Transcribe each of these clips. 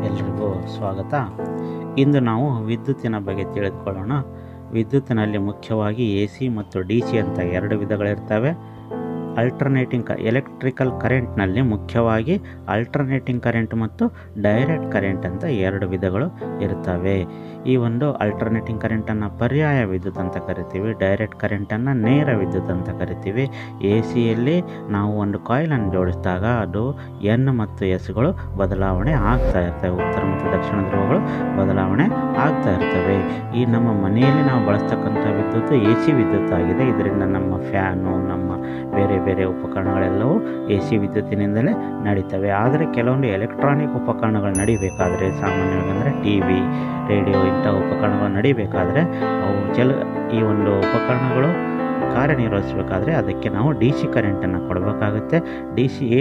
ಎಲ್ರಿಗೂ ಸ್ವಾಗತ. ಇಂದು ನಾವು ವಿದ್ಯುತ್ತಿನ ಬಗ್ಗೆ ತಿಳಿದುಕೊಳ್ಳೋಣ. ವಿದ್ಯುತ್ತಿನಲ್ಲಿ ಮುಖ್ಯವಾಗಿ AC ಮತ್ತು DC ಅಂತ ಎರಡು ವಿಧಗಳಿರ್ತವೆ. ಅಲ್ಟರ್ನೇಟಿಂಗ್ ಎಲೆಕ್ಟ್ರಿಕಲ್ ಕರೆಂಟ್ನಲ್ಲಿ ಮುಖ್ಯವಾಗಿ ಅಲ್ಟರ್ನೇಟಿಂಗ್ ಕರೆಂಟ್ ಮತ್ತು ಡೈರೆಕ್ಟ್ ಕರೆಂಟ್ ಅಂತ ಎರಡು ವಿಧಗಳು ಇರ್ತವೆ. ಈ ಒಂದು ಅಲ್ಟರ್ನೇಟಿಂಗ್ ಕರೆಂಟನ್ನು ಪರ್ಯಾಯ ವಿದ್ಯುತ್ ಅಂತ ಕರಿತೀವಿ, ಡೈರೆಕ್ಟ್ ಕರೆಂಟನ್ನು ನೇರ ವಿದ್ಯುತ್ ಅಂತ ಕರಿತೀವಿ. ACಯಲ್ಲಿ ನಾವು ಒಂದು ಕಾಯಿಲನ್ನು ಜೋಡಿಸಿದಾಗ ಅದು N ಮತ್ತು Sಗಳು ಬದಲಾವಣೆ ಆಗ್ತಾ ಇರ್ತವೆ, ಉತ್ತರ ಮತ್ತು ದಕ್ಷಿಣ ಧ್ರುವಗಳು ಬದಲಾವಣೆ ಆಗ್ತಾ ಇರ್ತವೆ. ಈ ನಮ್ಮ ಮನೆಯಲ್ಲಿ ನಾವು ಬಳಸ್ತಕ್ಕಂಥ ವಿದ್ಯುತ್ AC ವಿದ್ಯುತ್ ಆಗಿದೆ. ಇದರಿಂದ ನಮ್ಮ ಫ್ಯಾನು, ನಮ್ಮ ಬೇರೆ ಬೇರೆ ಉಪಕರಣಗಳೆಲ್ಲವೂ AC ವಿದ್ಯುತ್ತಿನಿಂದಲೇ ನಡೀತವೆ. ಆದರೆ ಕೆಲವೊಂದು ಎಲೆಕ್ಟ್ರಾನಿಕ್ ಉಪಕರಣಗಳು ನಡಿಬೇಕಾದರೆ, ಸಾಮಾನ್ಯವಾಗಿ ಅಂದರೆ TV, ರೇಡಿಯೋ ಇಂಥ ಉಪಕರಣಗಳು ನಡಿಬೇಕಾದರೆ ಈ ಒಂದು ಉಪಕರಣಗಳು ಕಾರ್ಯನಿರ್ವಹಿಸಬೇಕಾದ್ರೆ ಅದಕ್ಕೆ ನಾವು DC ಕರೆಂಟನ್ನು ಕೊಡಬೇಕಾಗುತ್ತೆ.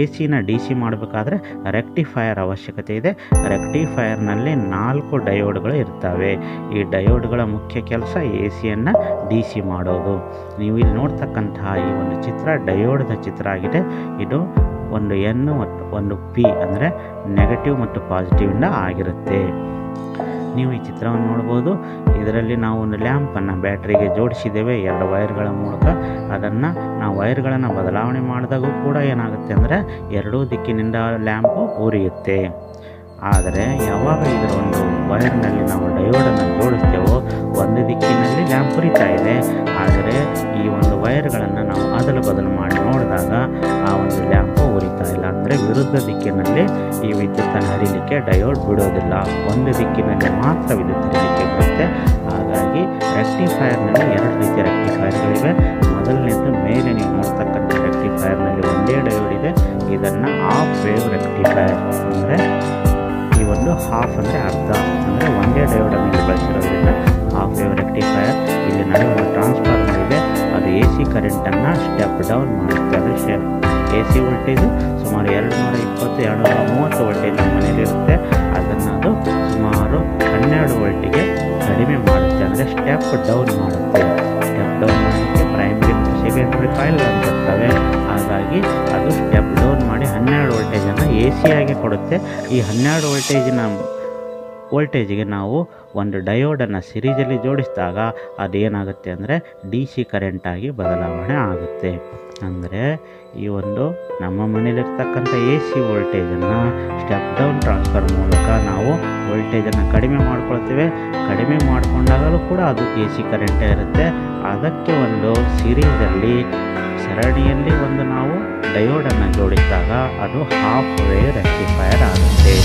ACನ DC ಮಾಡಬೇಕಾದ್ರೆ ರೆಕ್ಟಿಫೈಯರ್ ಅವಶ್ಯಕತೆ ಇದೆ. ರೆಕ್ಟಿಫೈಯರ್ನಲ್ಲಿ 4 ಡಯೋಡ್ಗಳು ಇರ್ತವೆ. ಈ ಡಯೋಡ್ಗಳ ಮುಖ್ಯ ಕೆಲಸ ACಯನ್ನು DC ಮಾಡೋದು. ನೀವು ಇಲ್ಲಿ ನೋಡ್ತಕ್ಕಂತಹ ಈ ಒಂದು ಚಿತ್ರ ಡಯೋಡ್ದ ಚಿತ್ರ ಆಗಿದೆ. ಇದು ಒಂದು N ಮತ್ತು ಒಂದು P ಅಂದರೆ ನೆಗೆಟಿವ್ ಮತ್ತು ಪಾಸಿಟಿವಿಂದ ಆಗಿರುತ್ತೆ. ನೀವು ಈ ಚಿತ್ರವನ್ನು ನೋಡ್ಬೋದು. ಇದರಲ್ಲಿ ನಾವು ಒಂದು ಲ್ಯಾಂಪನ್ನು ಬ್ಯಾಟ್ರಿಗೆ ಜೋಡಿಸಿದ್ದೇವೆ 2 ವೈರ್ಗಳ ಮೂಲಕ. ಅದನ್ನು ನಾವು ವೈರ್ಗಳನ್ನು ಬದಲಾವಣೆ ಮಾಡಿದಾಗೂ ಕೂಡ ಏನಾಗುತ್ತೆ ಅಂದರೆ ಎರಡೂ ದಿಕ್ಕಿನಿಂದ ಲ್ಯಾಂಪು ಉರಿಯುತ್ತೆ. ಆದರೆ ಯಾವಾಗ ಇದರ ಒಂದು ವೈರ್ನಲ್ಲಿ ನಾವು ಡಯೋಡನ್ನು ಜೋಡಿಸ್ತೇವೋ ಒಂದು ದಿಕ್ಕಿನಲ್ಲಿ ಲ್ಯಾಂಪ್ ಉರಿತಾ ಇದೆ. ಆದರೆ ಈ ಒಂದು ವೈರ್ಗಳನ್ನು ನಾವು ಅದಲು ಬದಲು ಮಾಡಿ ನೋಡಿದಾಗ ಆ ಒಂದು ಲ್ಯಾಂಪು ಉರಿತಾ ಇಲ್ಲ. ಅಂದರೆ ವಿರುದ್ಧ ದಿಕ್ಕಿನಲ್ಲಿ ಈ ವಿದ್ಯುತ್ತನ್ನು ಹರಿಲಿಕ್ಕೆ ಡಯೋಡ್ ಬಿಡೋದಿಲ್ಲ, ಒಂದು ದಿಕ್ಕಿನಲ್ಲಿ ಮಾತ್ರ ವಿದ್ಯುತ್ ಹರಿಲಿಕ್ಕೆ ಬರುತ್ತೆ. ಹಾಗಾಗಿ ರೆಕ್ಟಿಫೈಯರ್ನಲ್ಲಿ 2 ರೀತಿಯ ರೆಕ್ಟಿಫೈಯರ್ಗಳಿವೆ. ಮೊದಲನೇದು ಮೇಲೆ ನೀವು ನೋಡ್ತಕ್ಕಂಥ ರೆಕ್ಟಿಫೈಯರ್ನಲ್ಲಿ ಒಂದೇ ಡಯೋಡ್ ಇದೆ. ಇದನ್ನು ಹಾಫ್ ವೇವ್ ರೆಕ್ಟಿಫೈಯರ್ ಅಂದರೆ ಈ ಒಂದು ಹಾಫ್ ಅಂದರೆ ಅರ್ಧ, ಅಂದರೆ ಒಂದೇ ಡಯೋಡನ್ನು ಇಲ್ಲಿ ಬಳಸಿರೋದ್ರಿಂದ ಹಾಫ್ ವೇವ್ ರೆಕ್ಟಿಫೈಯರ್. ಇಲ್ಲಿ ನಡೆಯುವ ಟ್ರಾನ್ಸ್ಫಾರ್ಮರ್ ಇದೆ, ಅದು AC ಕರೆಂಟನ್ನು ಸ್ಟೆಪ್ ಡೌನ್ ಮಾಡುತ್ತೆ. ಅಂದರೆ AC ವೋಲ್ಟೇಜು ಸುಮಾರು 220-230 ವೋಲ್ಟೇಜ್ ನಮ್ಮ ಮನೇಲಿರುತ್ತೆ. ಅದನ್ನು ಅದು ಸುಮಾರು 12 ವೋಲ್ಟಿಗೆ ಕಡಿಮೆ ಮಾಡುತ್ತೆ, ಅಂದರೆ ಸ್ಟೆಪ್ ಡೌನ್ ಮಾಡುತ್ತೆ. ಸ್ಟೆಪ್ ಡೌನ್ ಮಾಡಲಿಕ್ಕೆ ಪ್ರೈಮರಿ ಮತ್ತು ಸೆಕೆಂಡರಿ ಕಾಯಿಲ್ಗಳು ಬರ್ತವೆ. ಹಾಗಾಗಿ ಅದು ಸ್ಟೆಪ್ ಡೌನ್ ಮಾಡಿ 12 ವೋಲ್ಟೇಜನ್ನು AC ಆಗಿ ಕೊಡುತ್ತೆ. ಈ 12 ವೋಲ್ಟೇಜಿಗೆ ನಾವು ಒಂದು ಡಯೋಡನ್ನು ಸಿರೀಸಲ್ಲಿ ಜೋಡಿಸಿದಾಗ ಅದೇನಾಗುತ್ತೆ ಅಂದರೆ DC ಕರೆಂಟಾಗಿ ಬದಲಾವಣೆ ಆಗುತ್ತೆ. ಅಂದರೆ ಈ ಒಂದು ನಮ್ಮ ಮನೇಲಿರ್ತಕ್ಕಂಥ AC ವೋಲ್ಟೇಜನ್ನು ಸ್ಟೆಪ್ ಡೌನ್ ಟ್ರಾನ್ಸ್ಫರ್ ಮೂಲಕ ನಾವು ವೋಲ್ಟೇಜನ್ನು ಕಡಿಮೆ ಮಾಡ್ಕೊಳ್ತೇವೆ. ಕಡಿಮೆ ಮಾಡಿಕೊಂಡಾಗಲೂ ಕೂಡ ಅದು AC ಕರೆಂಟೇ ಇರುತ್ತೆ. ಅದಕ್ಕೆ ಒಂದು ಸರಣಿಯಲ್ಲಿ ಒಂದು ನಾವು ಡಯೋಡನ್ನು ಜೋಡಿಸಿದಾಗ ಅದು ಹಾಫ್ ವೇವ್ ರೆಕ್ಟಿಫೈಯರ್ ಆಗುತ್ತೆ.